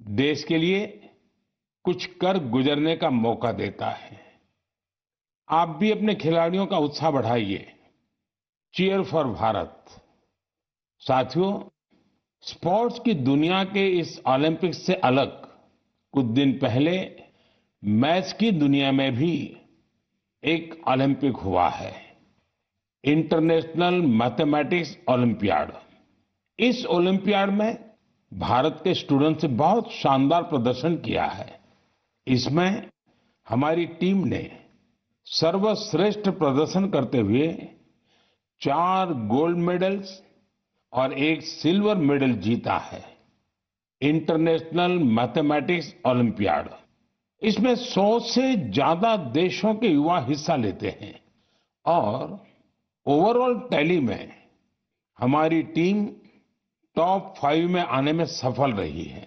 देश के लिए कुछ कर गुजरने का मौका देता है। आप भी अपने खिलाड़ियों का उत्साह बढ़ाइए। Cheer for Bharat. साथियों, स्पोर्ट्स की दुनिया के इस ओलंपिक्स से अलग कुछ दिन पहले मैथ्स की दुनिया में भी एक ओलंपिक हुआ है, इंटरनेशनल मैथमेटिक्स ओलंपियाड। इस ओलंपियाड में भारत के स्टूडेंट्स ने बहुत शानदार प्रदर्शन किया है। इसमें हमारी टीम ने सर्वश्रेष्ठ प्रदर्शन करते हुए 4 गोल्ड मेडल्स और 1 सिल्वर मेडल जीता है। इंटरनेशनल मैथमेटिक्स ओलंपियाड, इसमें 100 से ज्यादा देशों के युवा हिस्सा लेते हैं और ओवरऑल टैली में हमारी टीम टॉप 5 में आने में सफल रही है।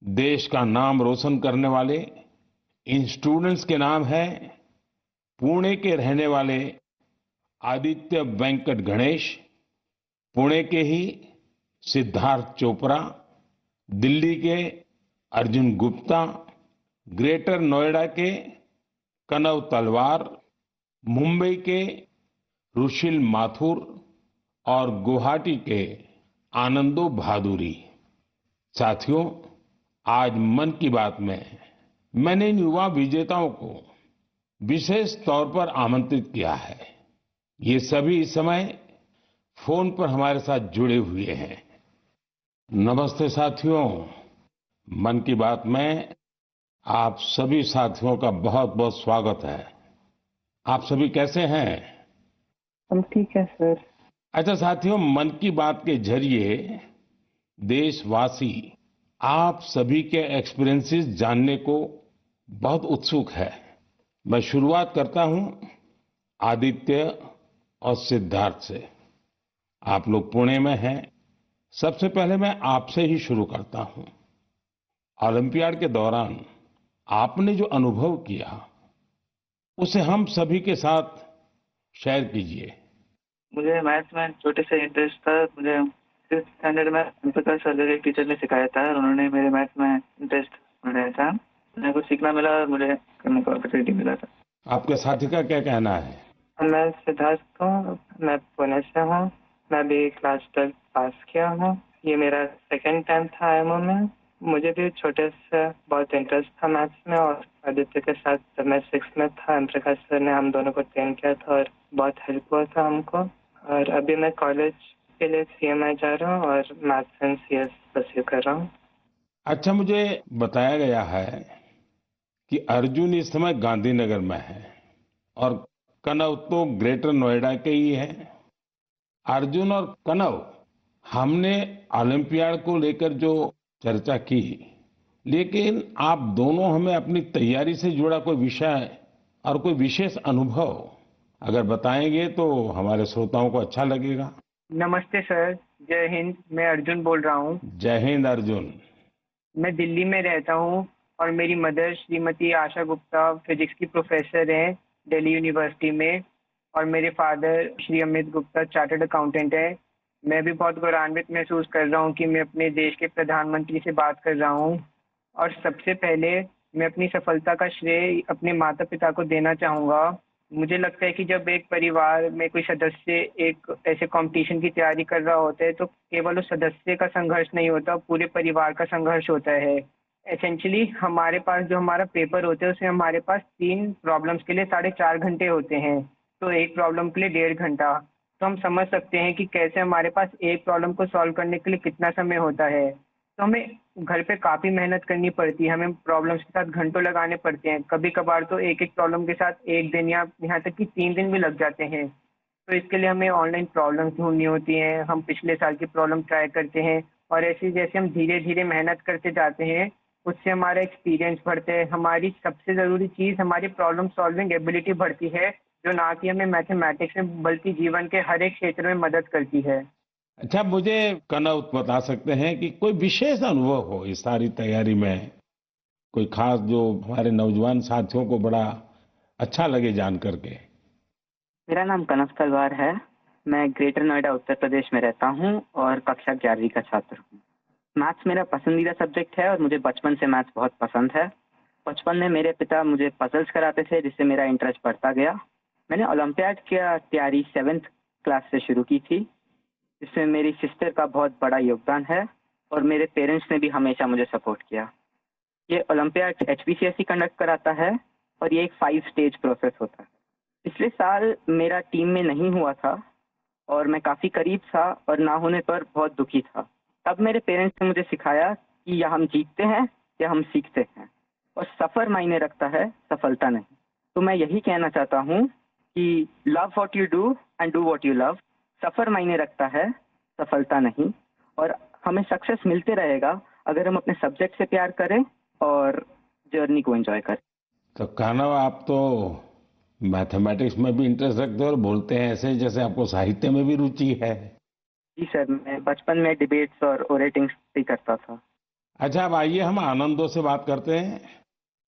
देश का नाम रोशन करने वाले इन स्टूडेंट्स के नाम है पुणे के रहने वाले आदित्य वेंकट गणेश, पुणे के ही सिद्धार्थ चोपड़ा, दिल्ली के अर्जुन गुप्ता, ग्रेटर नोएडा के कनव तलवार, मुंबई के रुशिल माथुर और गुवाहाटी के आनंदो भादुरी। साथियों, आज मन की बात में मैंने इन युवा विजेताओं को विशेष तौर पर आमंत्रित किया है। ये सभी इस समय फोन पर हमारे साथ जुड़े हुए हैं। नमस्ते साथियों, मन की बात में आप सभी साथियों का बहुत बहुत स्वागत है। आप सभी कैसे हैं? हम ठीक है सर। अच्छा साथियों, मन की बात के जरिए देशवासी आप सभी के एक्सपीरियंसेस जानने को बहुत उत्सुक है। मैं शुरुआत करता हूं आदित्य और सिद्धार्थ से। आप लोग पुणे में हैं। सबसे पहले मैं आपसे ही शुरू करता हूं। ओलंपियाड के दौरान आपने जो अनुभव किया उसे हम सभी के साथ शेयर कीजिए। मुझे मैथ्स में छोटे से इंटरेस्ट था। मुझे 5th स्टैंडर्ड में प्रकाश सर एक टीचर ने सिखाया था और उन्होंने मेरे मैथ्स में इंटरेस्ट बढ़ाया था। मेरे को सीखना मिला और मुझे करने का अपॉर्चुनिटी मिला था। आपके साथी का क्या कहना है? मैं सिद्धार्थ हूँ, मैं पुणे से हूँ। मैं भी क्लास 12 पास किया हूँ। ये मेरा सेकंड टाइम था आईएमओ में। मुझे भी छोटे से बहुत इंटरेस्ट था मैथ्स में और आदित्य के साथ जब मैं 6th में था एम प्रकाश सर ने हम दोनों को ट्रेन किया था और बहुत हेल्प हुआ था हमको। और अभी मैं कॉलेज के लिए सीएमआई जा रहा हूँ और मैथ्स एंड सीएस परस्यू कर रहा हूँ। अच्छा, मुझे बताया गया है कि अर्जुन इस समय गांधीनगर में है और कनव तो ग्रेटर नोएडा के ही है। अर्जुन और कनव, हमने ओलंपियाड को लेकर जो चर्चा की, लेकिन आप दोनों हमें अपनी तैयारी से जुड़ा कोई विषय और कोई विशेष अनुभव अगर बताएंगे तो हमारे श्रोताओं को अच्छा लगेगा। नमस्ते सर, जय हिंद। मैं अर्जुन बोल रहा हूँ। जय हिंद अर्जुन। मैं दिल्ली में रहता हूँ और मेरी मदर श्रीमती आशा गुप्ता फिजिक्स की प्रोफेसर हैं दिल्ली यूनिवर्सिटी में और मेरे father Shri Amit Gupta chartered accountant है। मैं भी बहुत गौरवान्वित महसूस कर रहा हूँ कि मैं अपने देश के प्रधानमंत्री से बात कर रहा हूँ और सबसे पहले मैं अपनी सफलता का श्रेय अपने माता पिता को देना चाहूँगा। मुझे लगता है कि जब एक परिवार में कोई सदस्य एक ऐसे कंपटीशन की तैयारी कर रहा होता है तो केवल उस सदस्य का संघर्ष नहीं होता, पूरे परिवार का संघर्ष होता है। एसेंशियली हमारे पास जो हमारा पेपर होता है उसमें हमारे पास 3 प्रॉब्लम्स के लिए 4.5 घंटे होते हैं, तो एक प्रॉब्लम के लिए 1.5 घंटा। तो हम समझ सकते हैं कि कैसे हमारे पास एक प्रॉब्लम को सॉल्व करने के लिए कितना समय होता है। तो हमें घर पे काफ़ी मेहनत करनी पड़ती है, हमें प्रॉब्लम्स के साथ घंटों लगाने पड़ते हैं। कभी कभार तो एक एक प्रॉब्लम के साथ 1 दिन या यहाँ तक कि 3 दिन भी लग जाते हैं। तो इसके लिए हमें ऑनलाइन प्रॉब्लम्स ढूंढनी होती हैं, हम पिछले साल की प्रॉब्लम ट्राई करते हैं और ऐसे जैसे हम धीरे धीरे मेहनत करते जाते हैं उससे हमारा एक्सपीरियंस बढ़ता है। हमारी सबसे ज़रूरी चीज़ हमारी प्रॉब्लम सॉल्विंग एबिलिटी बढ़ती है, जो ना कि हमें मैथमेटिक्स में बल्कि जीवन के हर एक क्षेत्र में मदद करती है। अच्छा, मुझे कनव बता सकते हैं कि कोई विशेष अनुभव हो इस सारी तैयारी में, कोई खास जो हमारे नौजवान साथियों को बड़ा अच्छा लगे जान करके? मेरा नाम कनव तलवार है। मैं ग्रेटर नोएडा उत्तर प्रदेश में रहता हूँ और कक्षा 11वीं का छात्र हूँ। मैथ्स मेरा पसंदीदा सब्जेक्ट है और मुझे बचपन से मैथ्स बहुत पसंद है। बचपन में मेरे पिता मुझे पजल्स कराते थे जिससे मेरा इंटरेस्ट बढ़ता गया। मैंने ओलंपियाड की तैयारी 7th क्लास से शुरू की थी, जिसमें मेरी सिस्टर का बहुत बड़ा योगदान है और मेरे पेरेंट्स ने भी हमेशा मुझे सपोर्ट किया। ये ओलंपियाड HPCSE कंडक्ट कराता है और ये एक 5 स्टेज प्रोसेस होता है। पिछले साल मेरा टीम में नहीं हुआ था और मैं काफ़ी करीब था और ना होने पर बहुत दुखी था। तब मेरे पेरेंट्स ने मुझे सिखाया कि या हम जीतते हैं या हम सीखते हैं, और सफ़र मायने रखता है, सफलता नहीं। तो मैं यही कहना चाहता हूँ कि love what you do and do what you love. सफ़र मायने रखता है, सफलता नहीं। और हमें सक्सेस मिलते रहेगा अगर हम अपने सब्जेक्ट से प्यार करें और जर्नी को एंजॉय करें। तो कान्हा, आप तो मैथमेटिक्स में भी इंटरेस्ट रखते हो और बोलते हैं ऐसे जैसे आपको साहित्य में भी रुचि है। जी सर, मैं बचपन में डिबेट्स और ओरेटिंग्स भी करता था। अच्छा, अब आइए हम आनंदो से बात करते हैं।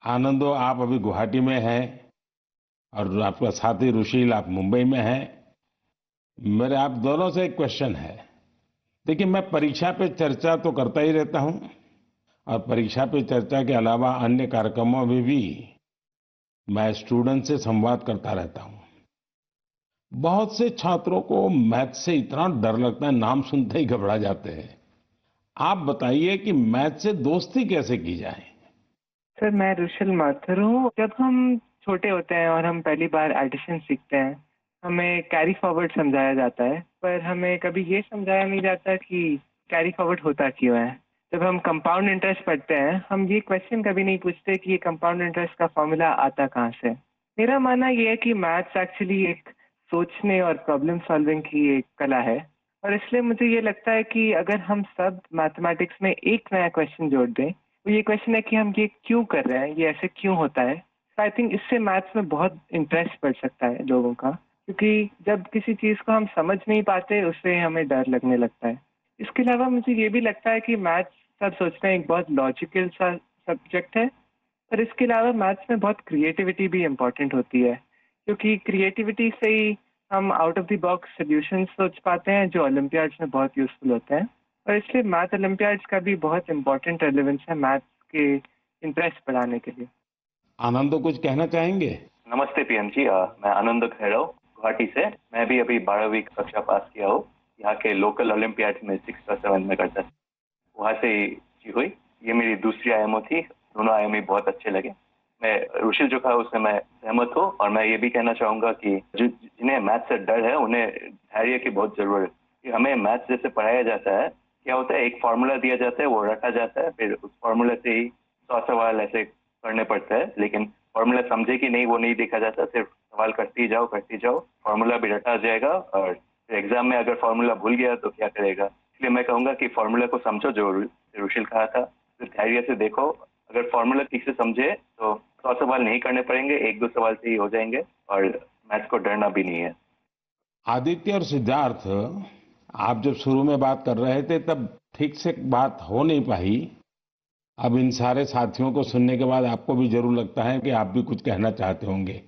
आनंदो, आप अभी गुवाहाटी में हैं और आपका साथी रुशील आप मुंबई में हैं। मेरे आप दोनों से एक क्वेश्चन है। देखिए, मैं परीक्षा पे चर्चा तो करता ही रहता हूं और परीक्षा पे चर्चा के अलावा अन्य कार्यक्रमों में भी मैं स्टूडेंट से संवाद करता रहता हूं। बहुत से छात्रों को मैथ से इतना डर लगता है, नाम सुनते ही घबरा जाते हैं। आप बताइए कि मैथ से दोस्ती कैसे की जाए। सर, मैं रुशल माथुर हूँ। जब हम छोटे होते हैं और हम पहली बार एडिशन सीखते हैं, हमें कैरी फॉरवर्ड समझाया जाता है, पर हमें कभी ये समझाया नहीं जाता कि कैरी फॉरवर्ड होता क्यों है। जब हम कंपाउंड इंटरेस्ट पढ़ते हैं, हम ये क्वेश्चन कभी नहीं पूछते कि ये कंपाउंड इंटरेस्ट का फॉर्मूला आता कहाँ से। मेरा मानना ये है कि मैथ्स एक्चुअली एक सोचने और प्रॉब्लम सॉल्विंग की एक कला है, और इसलिए मुझे ये लगता है कि अगर हम सब मैथमेटिक्स में एक नया क्वेश्चन जोड़ दें, तो ये क्वेश्चन है कि हम ये क्यों कर रहे हैं, ये ऐसे क्यों होता है। तो आई थिंक इससे मैथ्स में बहुत इंटरेस्ट बढ़ सकता है लोगों का, क्योंकि जब किसी चीज़ को हम समझ नहीं पाते, उससे हमें डर लगने लगता है। इसके अलावा मुझे ये भी लगता है कि मैथ्स, सब सोचते हैं, एक बहुत लॉजिकल सा सब्जेक्ट है, पर इसके अलावा मैथ्स में बहुत क्रिएटिविटी भी इम्पोर्टेंट होती है, क्योंकि क्रिएटिविटी से ही हम out of the box solution सोच पाते हैं जो ओलंपियाड्स में बहुत यूजफुल होते हैं। और इसलिए मैथ ओलंपियाड्स का भी बहुत इम्पोर्टेंट रेलेवेंस है मैथ्स के इंटरेस्ट बढ़ाने के लिए। आनंदो, कुछ कहना चाहेंगे? नमस्ते पीएम जी, मैं आनंद खैरव गुवाहाटी से। मैं भी अभी 12वीं कक्षा पास किया हूँ। यहाँ के लोकल ओलंपियाड में 6th और 7th में करता था, वहाँ से ही हुई। ये मेरी दूसरी आईएमओ थी। दोनों आईएमओ बहुत अच्छे लगे। मैं रुशिल जो कहा उससे मैं सहमत हूँ, और मैं ये भी कहना चाहूँगा कि जिन्हें मैथ से डर है उन्हें धैर्य की बहुत जरूरत है। हमें मैथ जैसे पढ़ाया जाता है, क्या होता है, एक फार्मूला दिया जाता है, वो रटा जाता है, फिर उस फार्मूला से ही 100 सवाल ऐसे करने पड़ते हैं, लेकिन फार्मूला समझे कि नहीं वो नहीं देखा जाता। सिर्फ सवाल करते ही जाओ, फार्मूला भी रटा जाएगा, और एग्जाम में अगर फार्मूला भूल गया तो क्या करेगा। इसलिए मैं कहूँगा कि फार्मूला को समझो, जो रुशिल कहा था, फिर धैर्य से देखो। अगर फार्मूला ठीक से समझे तो 100 सवाल नहीं करने पड़ेंगे, 1-2 सवाल से ही हो जाएंगे, और मैथ्स को डरना भी नहीं है। आदित्य और सिद्धार्थ, आप जब शुरू में बात कर रहे थे तब ठीक से बात हो नहीं पाई। अब इन सारे साथियों को सुनने के बाद आपको भी जरूर लगता है कि आप भी कुछ कहना चाहते होंगे।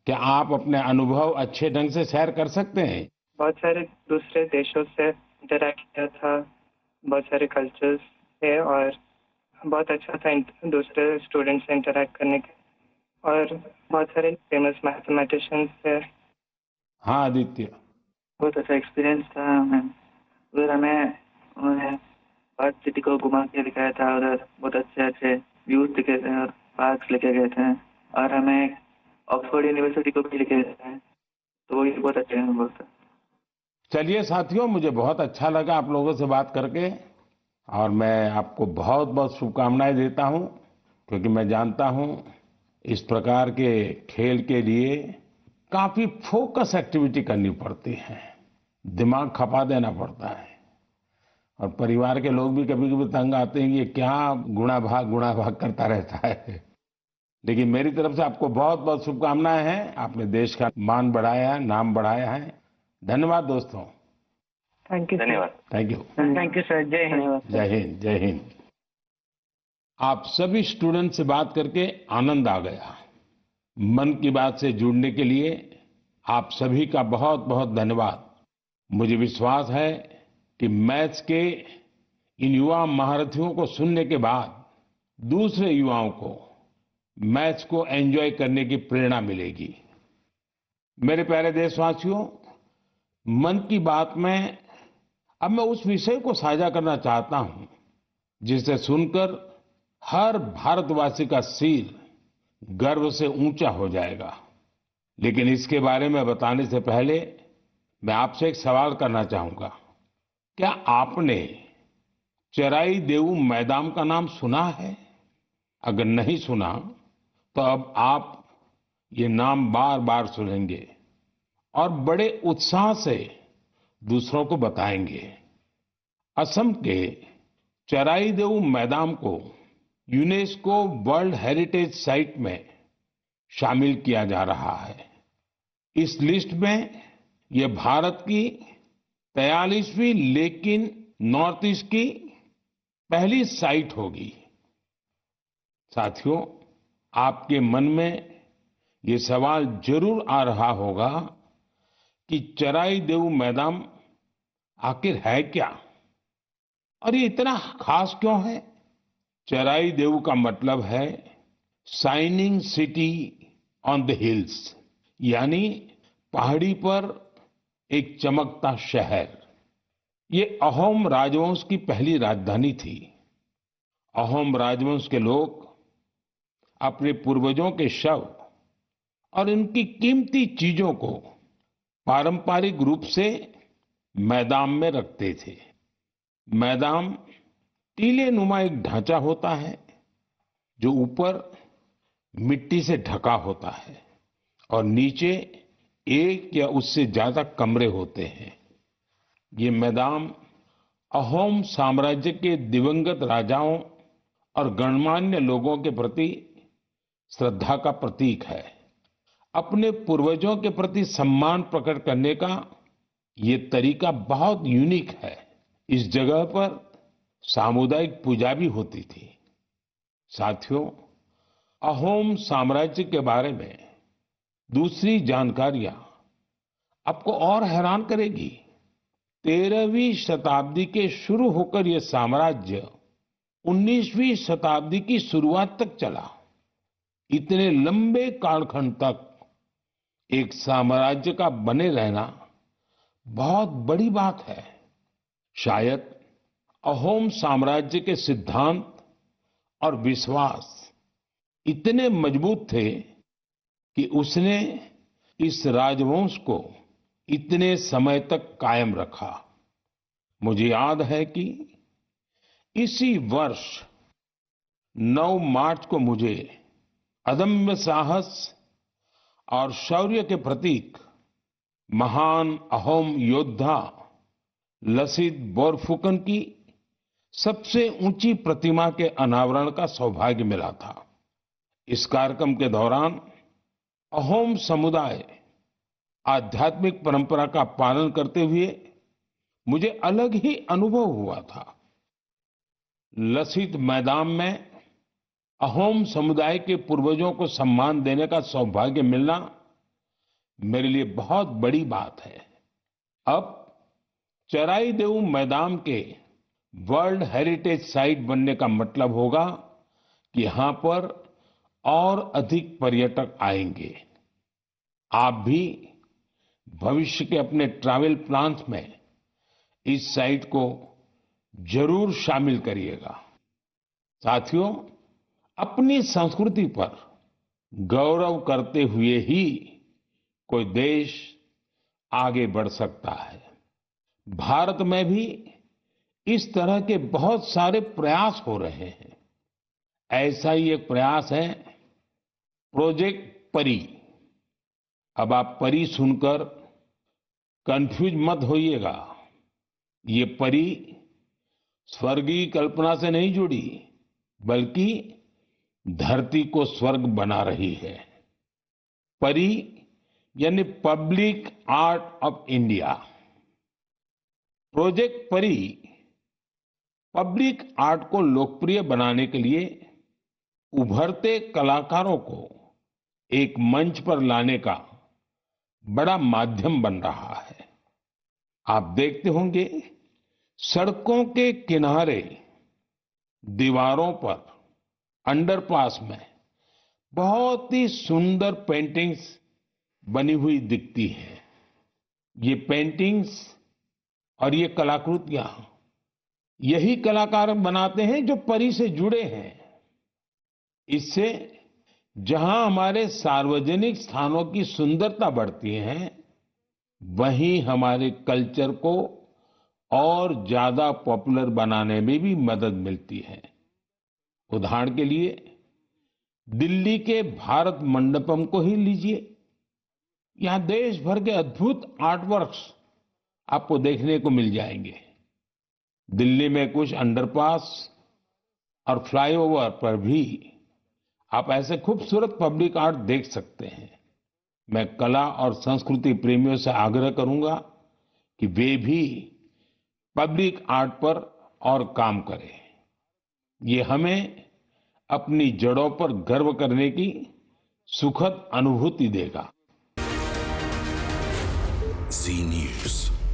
क्या आप अपने अनुभव अच्छे ढंग से शेयर कर सकते हैं? बहुत सारे दूसरे देशों से इंटरैक्ट किया था, बहुत सारे कल्चर्स थे, और बहुत अच्छा था दूसरे स्टूडेंट्स से इंटरैक्ट करने के, और बहुत सारे फेमस मैथमेटिशियंस थे। हाँ आदित्य। बहुत अच्छा एक्सपीरियंस था मैम। उधर हमें उन्होंने अर्थ सिटी को घुमा के दिखाया था, उधर बहुत अच्छे अच्छे व्यूज दिखे थे और पार्क्स लेके गए थे, और हमें ऑक्सफोर्ड यूनिवर्सिटी को भी लेके गए थे, तो ये बहुत अच्छे अनुभव था। चलिए साथियों, मुझे बहुत अच्छा लगा आप लोगों से बात करके, और मैं आपको बहुत बहुत शुभकामनाएं देता हूं, क्योंकि मैं जानता हूं इस प्रकार के खेल के लिए काफी फोकस एक्टिविटी करनी पड़ती है, दिमाग खपा देना पड़ता है, और परिवार के लोग भी कभी कभी तंग आते हैं कि ये क्या गुणा भाग करता रहता है। लेकिन मेरी तरफ से आपको बहुत बहुत शुभकामनाएं हैं। आपने देश का मान बढ़ाया है, नाम बढ़ाया है। धन्यवाद दोस्तों। Thank you. धन्यवाद। Thank you. Thank you sir. जय हिंद। जय हिंद। जय हिंद। आप सभी स्टूडेंट से बात करके आनंद आ गया। मन की बात से जुड़ने के लिए आप सभी का बहुत बहुत धन्यवाद। मुझे विश्वास है कि मैथ्स के इन युवा महारथियों को सुनने के बाद दूसरे युवाओं को मैच को एंजॉय करने की प्रेरणा मिलेगी। मेरे प्यारे देशवासियों, मन की बात में अब मैं उस विषय को साझा करना चाहता हूं जिसे सुनकर हर भारतवासी का सिर गर्व से ऊंचा हो जाएगा। लेकिन इसके बारे में बताने से पहले मैं आपसे एक सवाल करना चाहूंगा। क्या आपने चराई देऊ मैदान का नाम सुना है? अगर नहीं सुना तो अब आप ये नाम बार बार सुनेंगे और बड़े उत्साह से दूसरों को बताएंगे। असम के चराई देऊ मैदान को यूनेस्को वर्ल्ड हेरिटेज साइट में शामिल किया जा रहा है। इस लिस्ट में ये भारत की 43वीं लेकिन नॉर्थ ईस्ट की पहली साइट होगी। साथियों, आपके मन में ये सवाल जरूर आ रहा होगा कि चराई देऊ मैदान आखिर है क्या और ये इतना खास क्यों है? चराई देऊ का मतलब है shining city on the hills, यानी पहाड़ी पर एक चमकता शहर। ये अहोम राजवंश की पहली राजधानी थी। अहोम राजवंश के लोग अपने पूर्वजों के शव और इनकी कीमती चीजों को पारंपरिक रूप से मैदान में रखते थे। मैदान टीले नुमा एक ढांचा होता है जो ऊपर मिट्टी से ढका होता है और नीचे एक या उससे ज्यादा कमरे होते हैं। ये मैदान अहोम साम्राज्य के दिवंगत राजाओं और गणमान्य लोगों के प्रति श्रद्धा का प्रतीक है। अपने पूर्वजों के प्रति सम्मान प्रकट करने का ये तरीका बहुत यूनिक है। इस जगह पर सामुदायिक पूजा भी होती थी। साथियों, अहोम साम्राज्य के बारे में दूसरी जानकारियां आपको और हैरान करेगी। 13वीं शताब्दी के शुरू होकर यह साम्राज्य 19वीं शताब्दी की शुरुआत तक चला। इतने लंबे कालखंड तक एक साम्राज्य का बने रहना बहुत बड़ी बात है। शायद अहोम साम्राज्य के सिद्धांत और विश्वास इतने मजबूत थे कि उसने इस राजवंश को इतने समय तक कायम रखा। मुझे याद है कि इसी वर्ष 9 मार्च को मुझे अदम्य साहस और शौर्य के प्रतीक महान अहोम योद्धा लसित बोरफुकन की सबसे ऊंची प्रतिमा के अनावरण का सौभाग्य मिला था। इस कार्यक्रम के दौरान अहोम समुदाय आध्यात्मिक परंपरा का पालन करते हुए मुझे अलग ही अनुभव हुआ था। लसित मैदान में अहोम समुदाय के पूर्वजों को सम्मान देने का सौभाग्य मिलना मेरे लिए बहुत बड़ी बात है। अब चराई देऊ मैदान के वर्ल्ड हेरिटेज साइट बनने का मतलब होगा कि यहां पर और अधिक पर्यटक आएंगे। आप भी भविष्य के अपने ट्रैवल प्लान्स में इस साइट को जरूर शामिल करिएगा। साथियों, अपनी संस्कृति पर गौरव करते हुए ही कोई देश आगे बढ़ सकता है। भारत में भी इस तरह के बहुत सारे प्रयास हो रहे हैं। ऐसा ही एक प्रयास है प्रोजेक्ट परी। अब आप परी सुनकर कंफ्यूज मत होइएगा। ये परी स्वर्गीय कल्पना से नहीं जुड़ी, बल्कि धरती को स्वर्ग बना रही है। परी यानी public art of India. Project परी पब्लिक आर्ट को लोकप्रिय बनाने के लिए उभरते कलाकारों को एक मंच पर लाने का बड़ा माध्यम बन रहा है। आप देखते होंगे सड़कों के किनारे, दीवारों पर, अंडरपास में बहुत ही सुंदर पेंटिंग्स बनी हुई दिखती हैं। ये पेंटिंग्स और ये कलाकृतियां यही कलाकार बनाते हैं जो परी से जुड़े हैं। इससे जहां हमारे सार्वजनिक स्थानों की सुंदरता बढ़ती है, वहीं हमारे कल्चर को और ज्यादा पॉपुलर बनाने में भी मदद मिलती है। उदाहरण के लिए दिल्ली के भारत मंडपम को ही लीजिए। यहाँ देश भर के अद्भुत आर्ट वर्क्स आपको देखने को मिल जाएंगे। दिल्ली में कुछ अंडरपास और फ्लाईओवर पर भी आप ऐसे खूबसूरत पब्लिक आर्ट देख सकते हैं। मैं कला और संस्कृति प्रेमियों से आग्रह करूंगा कि वे भी पब्लिक आर्ट पर और काम करें। ये हमें अपनी जड़ों पर गर्व करने की सुखद अनुभूति देगा। जी न्यूज।